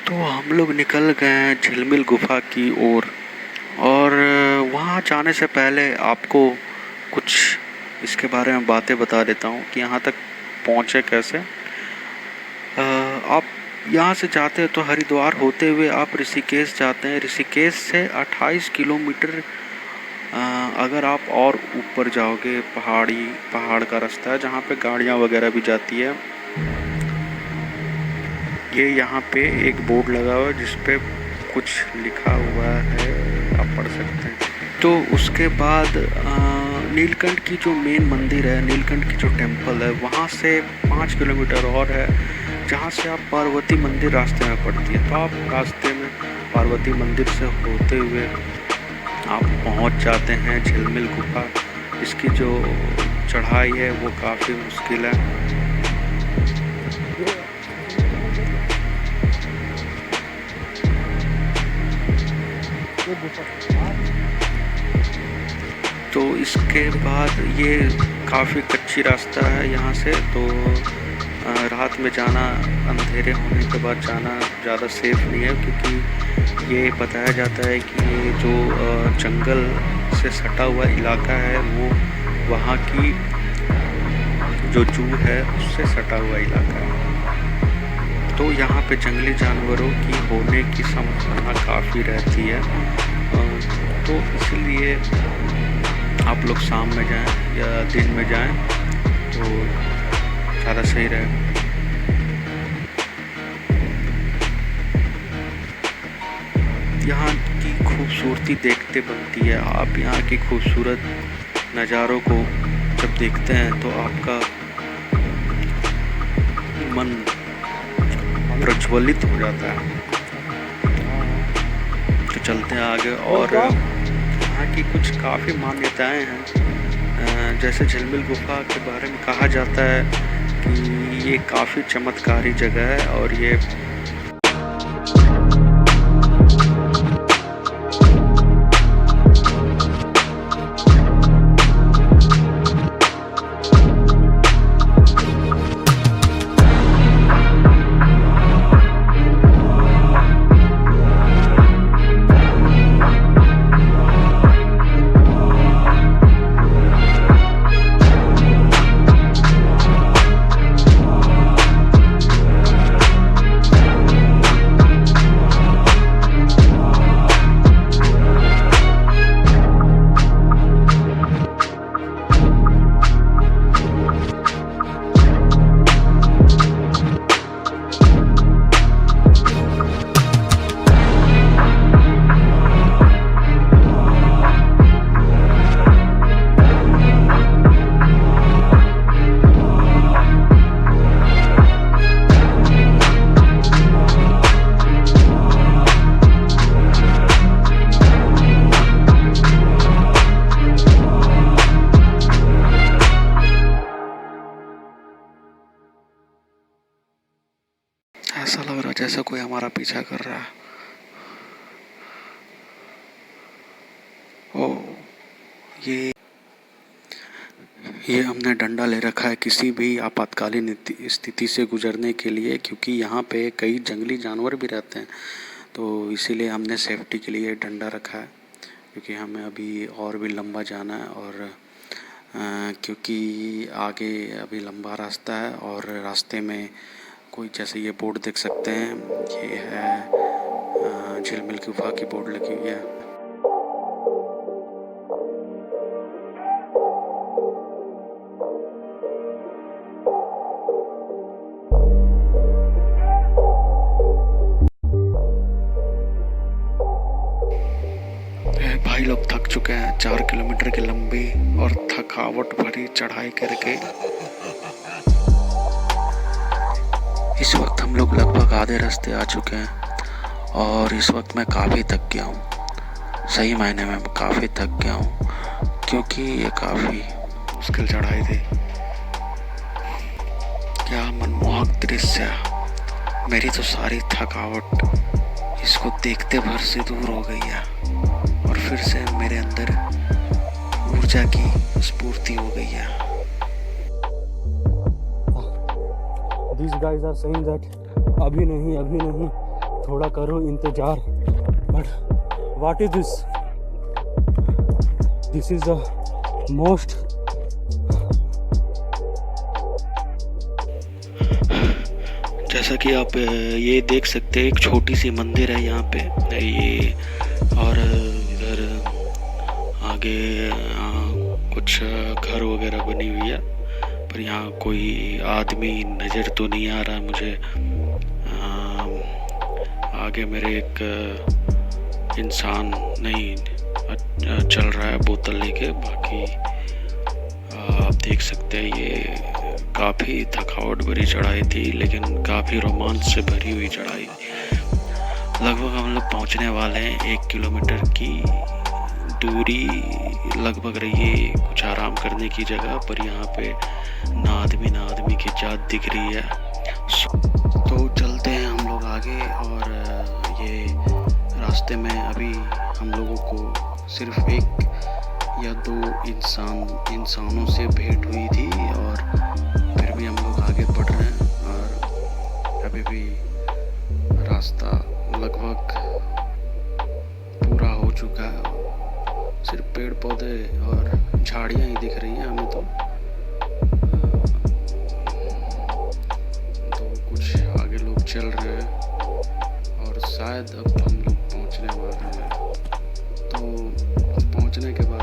तो हम लोग निकल गए झिलमिल गुफा की ओर। और वहाँ जाने से पहले आपको कुछ इसके बारे में बातें बता देता हूँ कि यहाँ तक पहुँचे कैसे। आप यहाँ से जाते हैं तो हरिद्वार होते हुए आप ऋषिकेश जाते हैं। ऋषिकेश से 28 किलोमीटर अगर आप और ऊपर जाओगे पहाड़ का रास्ता है जहाँ पे गाड़ियाँ वगैरह भी जाती है। ये यहाँ पे एक बोर्ड लगा हुआ है जिस पे कुछ लिखा हुआ है, आप पढ़ सकते हैं। तो उसके बाद नीलकंठ की जो मेन मंदिर है, नीलकंठ की जो टेम्पल है, वहाँ से 5 किलोमीटर और है जहाँ से आप पार्वती मंदिर रास्ते में पड़ती है। तो आप रास्ते में पार्वती मंदिर से होते हुए आप पहुँच जाते हैं झिलमिल गुफा। इसकी जो चढ़ाई है वो काफ़ी मुश्किल है। तो इसके बाद ये काफ़ी कच्ची रास्ता है यहाँ से। तो रात में जाना, अंधेरे होने के बाद जाना ज़्यादा सेफ नहीं है, क्योंकि ये बताया जाता है कि ये जो जंगल से सटा हुआ इलाका है वो वहाँ की जो जू है उससे सटा हुआ इलाका है। तो यहाँ पे जंगली जानवरों की होने की संभावना काफ़ी रहती है। तो इसलिए आप लोग शाम में जाएं या दिन में जाएं तो ज़्यादा सही रहेगा। यहाँ की खूबसूरती देखते बनती है। आप यहाँ की खूबसूरत नज़ारों को जब देखते हैं तो आपका मन प्रज्वलित हो जाता है। तो चलते हैं आगे। और यहाँ की कुछ काफ़ी मान्यताएं हैं। जैसे झिलमिल गुफा के बारे में कहा जाता है कि ये काफ़ी चमत्कारी जगह है और ये ऐसा लग रहा है जैसे कोई हमारा पीछा कर रहा है। ओ, ये हमने डंडा ले रखा है किसी भी आपातकालीन स्थिति से गुजरने के लिए, क्योंकि यहाँ पे कई जंगली जानवर भी रहते हैं। तो इसीलिए हमने सेफ्टी के लिए डंडा रखा है, क्योंकि हमें अभी और भी लंबा जाना है। और क्योंकि आगे अभी लंबा रास्ता है और रास्ते में कोई, जैसे ये बोर्ड देख सकते हैं, ये है झिलमिल गुफा की बोर्ड लगी हुई है। भाई लोग थक चुके हैं 4 किलोमीटर की लंबी और थकावट भरी चढ़ाई करके। इस वक्त हम लोग लगभग आधे रास्ते आ चुके हैं और इस वक्त मैं काफ़ी थक गया हूँ। सही मायने में काफ़ी थक गया हूँ, क्योंकि ये काफ़ी मुश्किल चढ़ाई थी। क्या मनमोहक दृश्य। मेरी तो सारी थकावट इसको देखते भर से दूर हो गई है और फिर से मेरे अंदर ऊर्जा की स्फूर्ति हो गई है। These guys are saying that अभी नहीं थोड़ा करूँ इंतज़ार। But what is this? This is the most जैसा कि आप ये देख सकते हैं, एक छोटी सी मंदिर है यहाँ पे ये, और इधर आगे कुछ घर वगैरह बनी हुई है, पर यहाँ कोई आदमी नज़र तो नहीं आ रहा मुझे। आगे मेरे एक इंसान नहीं चल रहा है बोतल लेके। बाकी आप देख सकते हैं ये काफ़ी थकावट भरी चढ़ाई थी, लेकिन काफ़ी रोमांच से भरी हुई चढ़ाई। लगभग हम लोग पहुंचने वाले हैं। 1 किलोमीटर की दूरी लगभग रही है कुछ आराम करने की जगह, पर यहाँ पे ना आदमी की जात दिख रही है। तो चलते हैं हम लोग आगे। और ये रास्ते में अभी हम लोगों को सिर्फ 1 या 2 इंसानों से भेंट हुई थी, और फिर भी हम लोग आगे बढ़ रहे हैं। और अभी भी रास्ता लगभग पूरा हो चुका है, सिर्फ पेड़ पौधे और झाड़ियाँ ही दिख रही हैं हमें तो कुछ आगे लोग चल रहे हैं, और शायद अब हम लोग पहुंचने वाले हैं। तो पहुंचने के बाद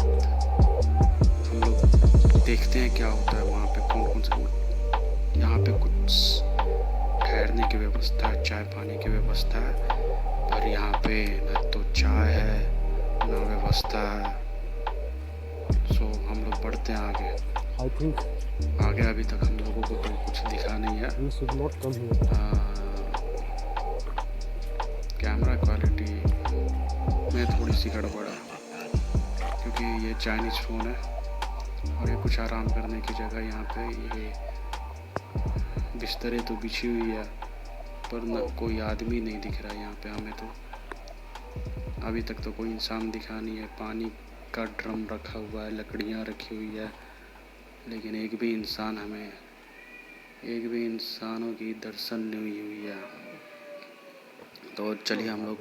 हम लोग देखते हैं क्या होता है वहाँ पे, कौन से यहाँ पे कुछ ठहरने की व्यवस्था है, चाय पानी की व्यवस्था है, पर यहाँ पे न तो चाय है ना व्यवस्था है। सो हम लोग बढ़ते हैं आगे। आई थिंक आगे अभी तक हम लोगों को तो कुछ दिखा नहीं है। कैमरा क्वालिटी में थोड़ी सी गड़बड़ है, क्योंकि ये चाइनीज़ फ़ोन है, और ये कुछ आराम करने की जगह। यहाँ पे ये बिस्तरे तो बिछी हुई है, पर न कोई आदमी नहीं दिख रहा है यहाँ पे हमें तो। अभी तक तो कोई इंसान दिखा नहीं है। पानी का ड्रम रखा हुआ है, लकड़ियाँ रखी हुई है, लेकिन एक भी इंसानों की दर्शन नहीं हुई है। तो चलिए हम लोग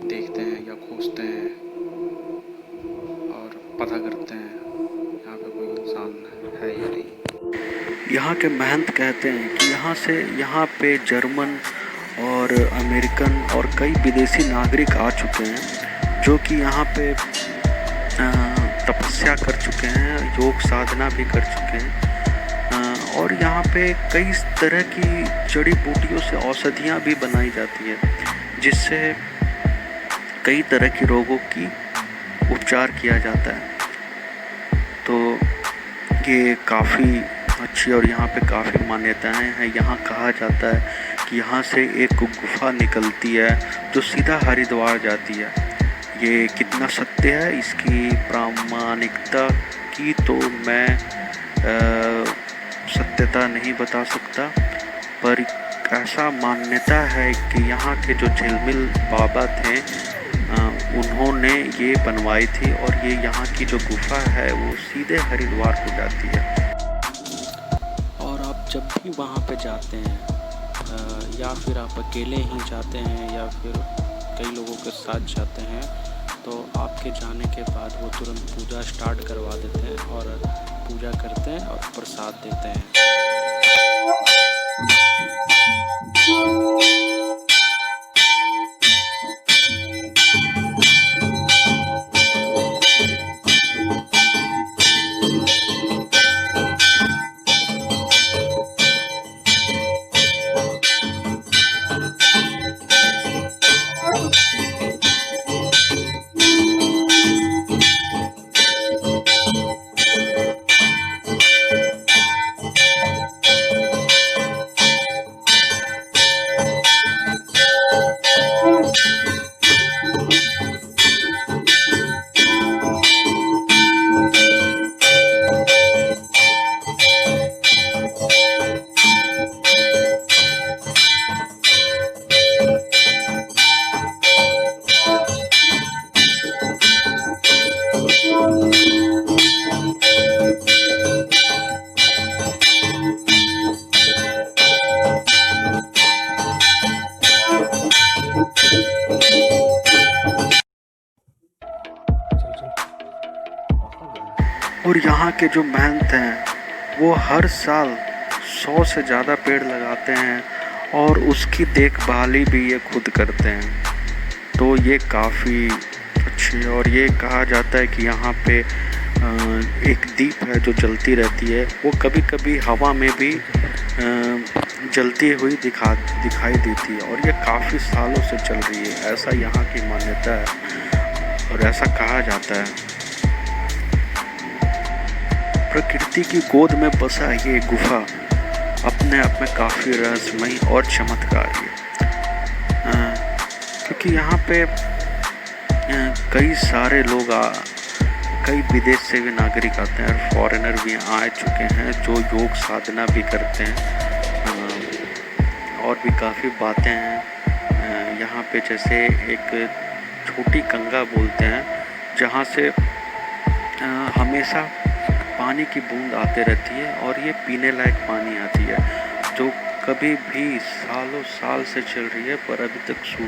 देखते हैं या खोजते हैं और पता करते हैं यहाँ पे कोई इंसान है या नहीं। यहाँ के महंत कहते हैं कि यहाँ पे जर्मन और अमेरिकन और कई विदेशी नागरिक आ चुके हैं, जो कि यहाँ पे तपस्या कर चुके हैं, योग साधना भी कर चुके हैं, और यहाँ पे कई तरह की जड़ी बूटियों से औषधियाँ भी बनाई जाती हैं, जिससे कई तरह के रोगों की उपचार किया जाता है। तो ये काफ़ी अच्छी और यहाँ पे काफ़ी मान्यताएं हैं। यहाँ कहा जाता है कि यहाँ से एक गुफा निकलती है जो सीधा हरिद्वार जाती है। ये कितना सत्य है, इसकी प्रामाणिकता की तो मैं सत्यता नहीं बता सकता, पर ऐसा मान्यता है कि यहाँ के जो झिलमिल बाबा थे उन्होंने ये बनवाई थी, और ये यहाँ की जो गुफा है वो सीधे हरिद्वार को जाती है। और आप जब भी वहाँ पे जाते हैं, या फिर आप अकेले ही जाते हैं या फिर कई लोगों के साथ जाते हैं, तो आपके जाने के बाद वो तुरंत पूजा स्टार्ट करवा देते हैं और पूजा करते हैं और प्रसाद देते हैं। के जो महंत हैं वो हर साल 100 से ज़्यादा पेड़ लगाते हैं और उसकी देखभाली भी ये खुद करते हैं। तो ये काफ़ी अच्छी है। और ये कहा जाता है कि यहाँ पे एक दीप है जो जलती रहती है, वो कभी कभी हवा में भी जलती हुई दिखाई देती है और ये काफ़ी सालों से चल रही है, ऐसा यहाँ की मान्यता है और ऐसा कहा जाता है। प्रकृति की गोद में बसा ये गुफा अपने आप में काफ़ी रहस्यमयी और चमत्कारी है, क्योंकि यहाँ पे कई सारे लोग कई विदेश से भी नागरिक आते हैं और फॉरेनर भी आ चुके हैं जो योग साधना भी करते हैं। और भी काफ़ी बातें हैं यहाँ पे, जैसे एक छोटी गंगा बोलते हैं जहाँ से हमेशा पानी की बूंद आते रहती है और ये पीने लायक पानी आती है जो कभी भी सालों साल से चल रही है पर अभी तक सूख